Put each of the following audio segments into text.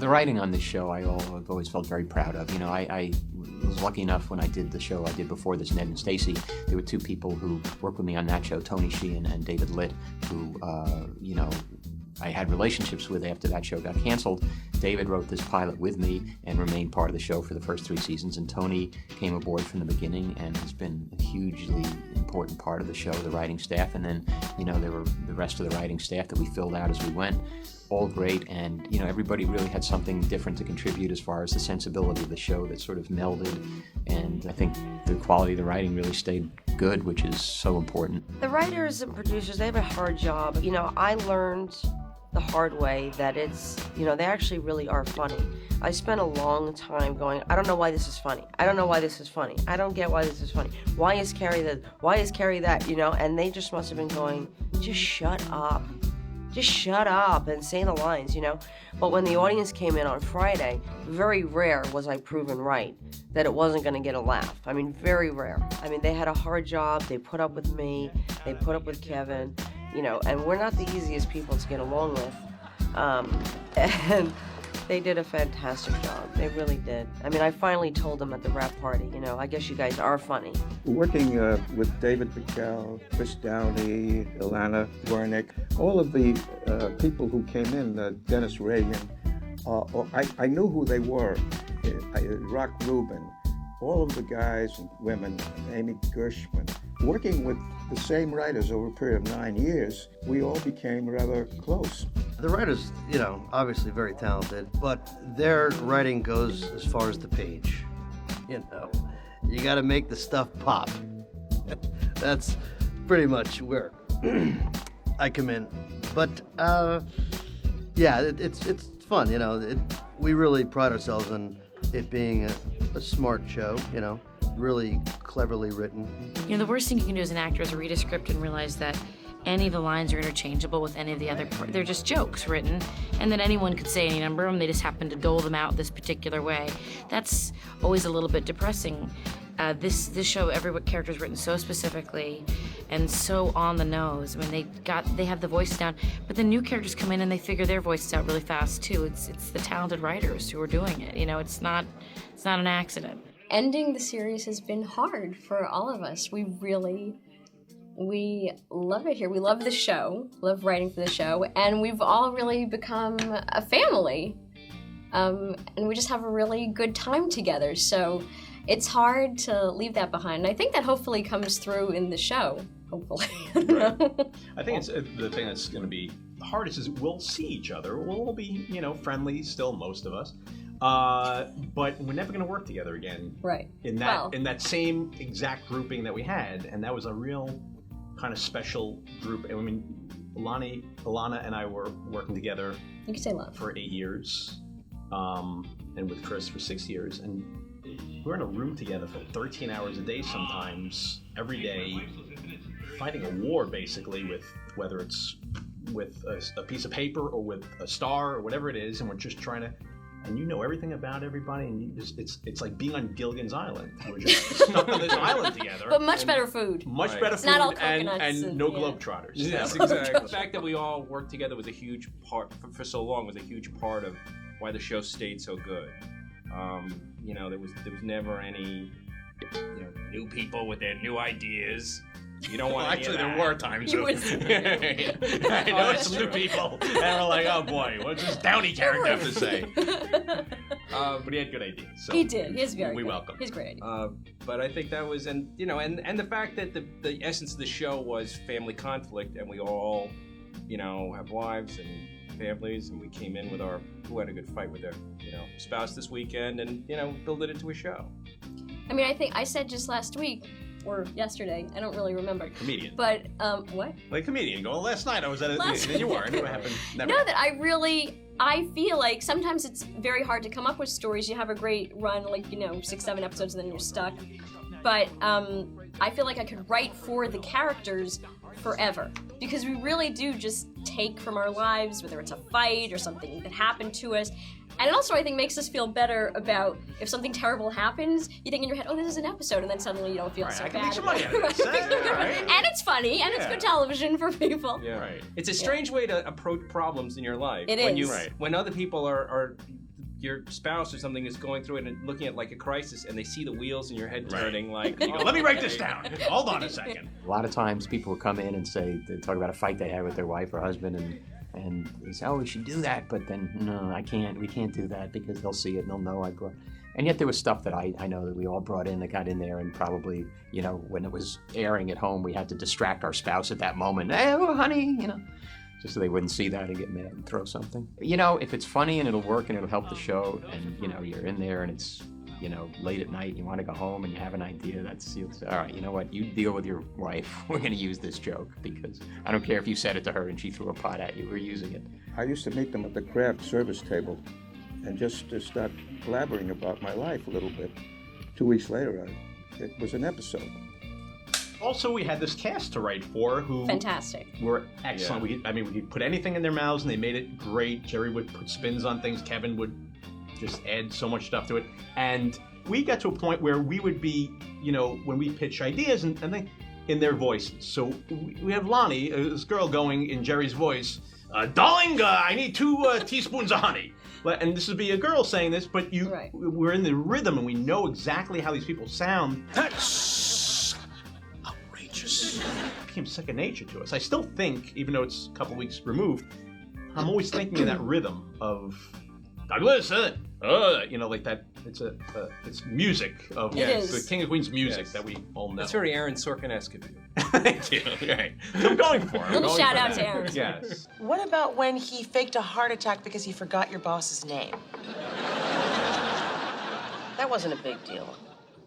The writing on this show I've always felt very proud of. You know, I was lucky enough when I did the show I did before this, Ned and Stacey. There were two people who worked with me on that show, Tony Sheehan and David Litt, who, you know, I had relationships with after that show got canceled. David wrote this pilot with me and remained part of the show for the first 3 seasons, and Tony came aboard from the beginning and has been a hugely important part of the show, the writing staff, and then, you know, there were the rest of the writing staff that we filled out as we went. All great, and, you know, everybody really had something different to contribute as far as the sensibility of the show that sort of melded, and I think the quality of the writing really stayed good, which is so important. The writers and producers, they have a hard job. You know, I learned the hard way that it's, you know, they actually really are funny. I spent a long time going, I don't know why this is funny. I don't know why this is funny. I don't get why this is funny. Why is Carrie this? Why is Carrie that? You know, and they just must have been going, just shut up. Just shut up and say the lines, you know? But when the audience came in on Friday, very rare was I proven right that it wasn't gonna get a laugh. I mean, very rare. I mean, they had a hard job, they put up with me, they put up with Kevin, you know, and we're not the easiest people to get along with. And they did a fantastic job. They really did. I mean, I finally told them at the wrap party, you know, I guess you guys are funny. Working with David Bickel, Chris Downey, Ilana Wernick, all of the people who came in, Dennis Reagan, I knew who they were. Rock Rubin, all of the guys and women, Amy Gershman. Working with the same writers over a period of 9 years, we all became rather close. The writers, you know, obviously very talented, but their writing goes as far as the page. You know, you got to make the stuff pop. That's pretty much where I come in. But yeah, it's fun. You know, we really pride ourselves on it being a smart show. You know, really cleverly written. You know, the worst thing you can do as an actor is to read a script and realize that any of the lines are interchangeable with any of the other, they're just jokes written, and that anyone could say any number of them, they just happen to dole them out this particular way. That's always a little bit depressing. This show, every character is written so specifically and so on the nose. I mean, they have the voice down, but the new characters come in and they figure their voices out really fast too. It's the talented writers who are doing it. You know, it's not an accident. Ending the series has been hard for all of us. We love it here. We love the show, love writing for the show, and we've all really become a family. And we just have a really good time together. So it's hard to leave that behind. And I think that hopefully comes through in the show, hopefully. I think it's the thing that's going to be the hardest is we'll see each other. We'll all be, you know, friendly still, most of us. But we're never going to work together again. Right. In that same exact grouping that we had, and that was a real kind of special group. I mean, Ilana and I were working together. You could say love. For 8 years, and with Chris for 6 years, and we're in a room together for 13 hours a day sometimes, every day, fighting a war basically with whether it's with a piece of paper or with a star or whatever it is, and we're just trying to. And you know everything about everybody, and it's like being on Gilligan's Island. We're just stuck on this island together. But much better food. Much better food, not all and no yeah. globetrotters. Yes, exactly. The fact that we all worked together was a huge part, for so long, was a huge part of why the show stayed so good. You know, there was never any, you know, new people with their new ideas. You don't want actually, there were times. I know some new people, and we're like, oh boy, what's this Downey character have to say? But he had good ideas. So he did. He's very we good. welcome. He's great. But I think that was, and you know, and the fact that the essence of the show was family conflict, and we all, you know, have wives and families, and we came in with who had a good fight with their, you know, spouse this weekend, and you know, build it into a show. I mean, I think I said just last week. Or yesterday, I don't really remember. Comedian. But, what? Like comedian. Go, last night I was at it, and you weren't. What happened? Never. No, that I feel like sometimes it's very hard to come up with stories. You have a great run, like, you know, 6, 7 episodes, and then you're stuck. But I feel like I could write for the characters forever. Because we really do just take from our lives, whether it's a fight or something that happened to us. And it also, I think, makes us feel better about if something terrible happens, you think in your head, oh, this is an episode, and then suddenly you don't feel so bad. Make some money out of this. Right? And it's funny, and it's good television for people. Yeah, right. It's a strange way to approach problems in your life. It when is. When other people are your spouse or something is going through it and looking at like a crisis, and they see the wheels in your head turning, like, You go, let me write this down. Hold on a second. A lot of times people will come in and they talk about a fight they had with their wife or husband, and they say, oh, we should do that, but then, no, we can't do that because they'll see it and they'll know I brought. And yet there was stuff that I know that we all brought in that got in there, and probably, when it was airing at home, we had to distract our spouse at that moment. Hey, oh, honey, just so they wouldn't see that and get mad and throw something. If it's funny and it'll work and it'll help the show, and, you're in there and it's, late at night and you want to go home and you have an idea, all right, you know what, you deal with your wife. We're going to use this joke because I don't care if you said it to her and she threw a pot at you. We're using it. I used to meet them at the craft service table and just to start blabbering about my life a little bit. 2 weeks later, it was an episode. Also, we had this cast to write for who Fantastic. were excellent. Yeah. We could put anything in their mouths and they made it great. Jerry would put spins on things. Kevin would just add so much stuff to it. And we got to a point where we would be, when we pitch ideas and they, in their voices. So we have Lonnie, this girl, going in Jerry's voice, darling, I need 2 teaspoons of honey. And this would be a girl saying this, but we're in the rhythm and we know exactly how these people sound. That's outrageous. It became second nature to us. I still think, even though it's a couple weeks removed, I'm always thinking of that rhythm of Douglas, like that. It's music of the King and Queen's music that we all know. It's very Aaron Sorkin-esque of you. Thank you. Okay. I'm going for it. Little shout out to Aaron. Yes. What about when he faked a heart attack because he forgot your boss's name? That wasn't a big deal.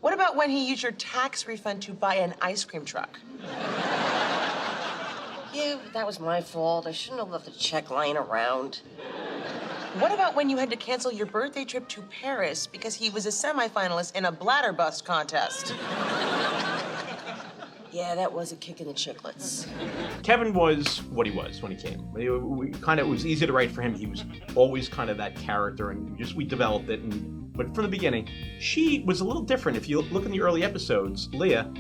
What about when he used your tax refund to buy an ice cream truck? Yeah, that was my fault. I shouldn't have left the check lying around. What about when you had to cancel your birthday trip to Paris because he was a semifinalist in a bladder bust contest? Yeah, that was a kick in the chiclets. Kevin was what he was when he came. It was easy to write for him. He was always kind of that character, and we developed it. But from the beginning, she was a little different. If you look in the early episodes, Leah,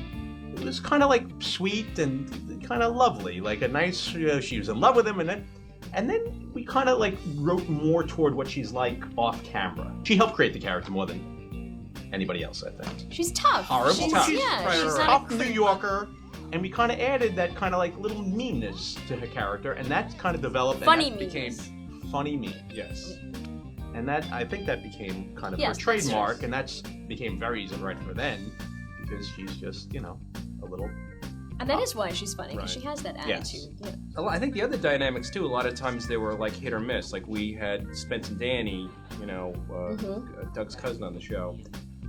it was kind of like sweet and kind of lovely, like a nice. She was in love with him, and then we kind of wrote more toward what she's like off camera. She helped create the character more than anybody else, I think. She's tough. Horrible. She's She's not tough New Yorker, and we kind of added that kind of little meanness to her character, and that kind of developed. Funny and that meanness. became funny mean. Yes. And I think that became kind of Yes, her trademark, that's true. and that became very easy to write for then, because she's just, a little. And that is why she's funny, because Right. she has that Yes. attitude. Yeah. I think the other dynamics too, a lot of times they were hit or miss. Like we had Spence and Danny, Doug's cousin on the show.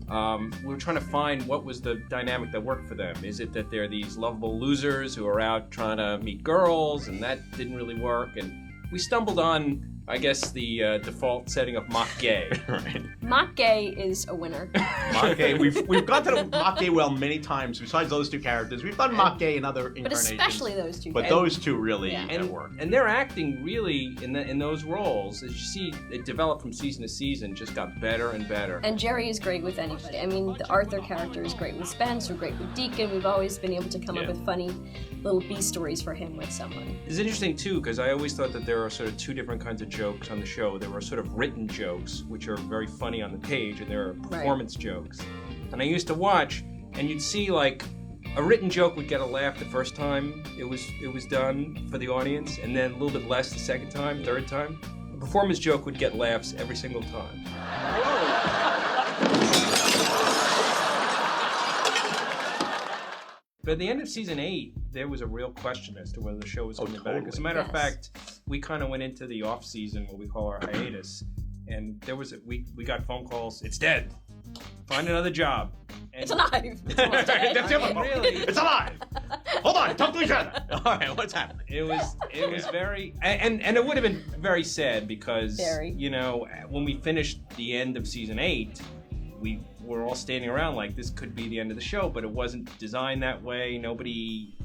We were trying to find what was the dynamic that worked for them. Is it that they're these lovable losers who are out trying to meet girls, and that didn't really work? And we stumbled on, I guess, the default setting of mock gay. Right. Mock gay is a winner. Mock gay. We've gone to the mock gay well many times. Besides those two characters, we've done mock gay in other But incarnations. especially those two. But guys. those two really and work. and their acting really in those roles, as you see, it developed from season to season, just got better and better. And Jerry is great with anybody. I mean, the Arthur character is great with Spence, or great with Deacon. We've always been able to come up with funny little B stories for him with someone. It's interesting too, because I always thought that there are sort of two different kinds of jokes on the show. There were sort of written jokes, which are very funny on the page, and there are performance jokes. And I used to watch, and you'd see a written joke would get a laugh the first time it was done for the audience, and then a little bit less the second time, third time. A performance joke would get laughs every single time. But at the end of season 8, there was a real question as to whether the show was coming back. As a matter of fact, we kind of went into the off season, what we call our hiatus, and there was we got phone calls. It's dead. Find another job. And It's alive. It's alive. That's the other one. Really? It's alive. Hold on, talk to each other. All right, what's happening? It was very, and it would have been very sad because when we finished the end of season 8, we were all standing around like this could be the end of the show, but it wasn't designed that way. Nobody,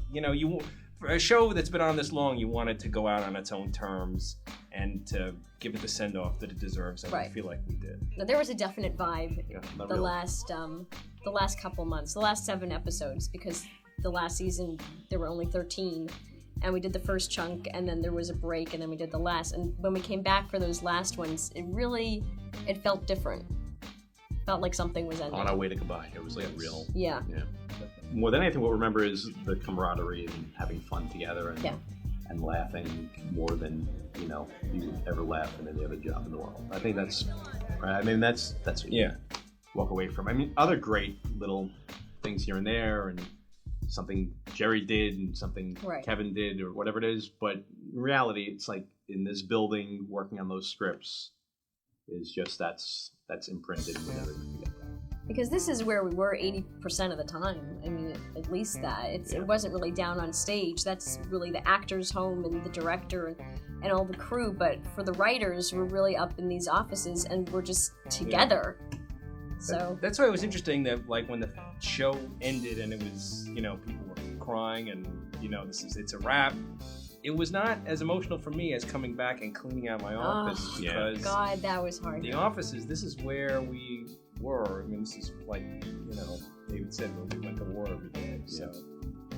for a show that's been on this long, you want it to go out on its own terms and to give it the send off that it deserves, and I feel like we did. Now, there was a definite vibe not the really. last couple months, the last 7 episodes, because the last season there were only 13, and we did the first chunk, and then there was a break, and then we did the last. And when we came back for those last ones, it really it felt different. Felt like something was ending. On our way to goodbye. It was like a real. Yeah. More than anything, what we remember is the camaraderie and having fun together and, Yeah. and laughing more than, you know, you would ever laugh in any other job in the world. I think that's, right. I mean, that's what you walk away from. I mean, other great little things here and there and something Jerry did and something Kevin did or whatever it is. But in reality, it's like in this building, working on those scripts is just that's imprinted and we never forget that. Because this is where we were 80% of the time. I mean, at least that. It wasn't really down on stage. That's really the actor's home and the director and all the crew. But for the writers, we're really up in these offices and we're just together. So that's why it was interesting that, like, when the show ended and it was, you know, people were crying and, you know, it's a wrap. It was not as emotional for me as coming back and cleaning out my office because God, that was hard. The offices, this is where we were. I mean, this is like, you know, David said, where we went to war every day. So.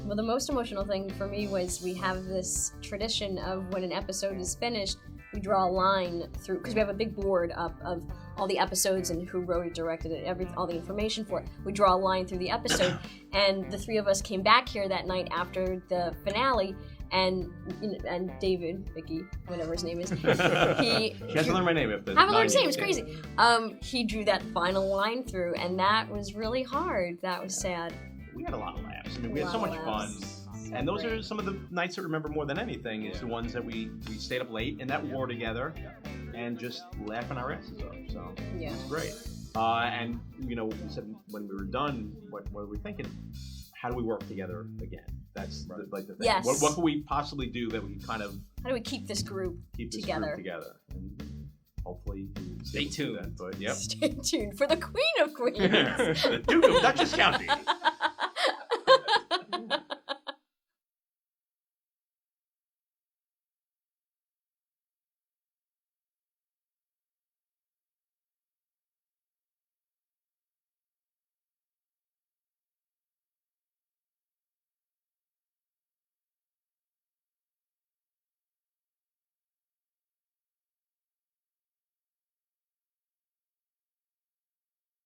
Well, the most emotional thing for me was we have this tradition of when an episode is finished, we draw a line through, because we have a big board up of all the episodes and who wrote it, directed it, all the information for it. We draw a line through the episode, and the three of us came back here that night after the finale, and David, Vicky, whatever his name is, She has to learn my name. I haven't learned his name. It's crazy. He drew that final line through, and that was really hard. That was sad. We had a lot of laughs. I mean, we had so much fun. And those are some of the nights that remember more than anything is the ones that we stayed up late in that war together and just laughing our asses off. So it's great. And, you know, we said when we were done, what were we thinking? How do we work together again? That's the thing. Yes. What can we possibly do that we kind of... How do we keep this group together? And hopefully... Stay tuned. But, yep. Stay tuned for the Queen of Queens. The Duke of Dutchess County.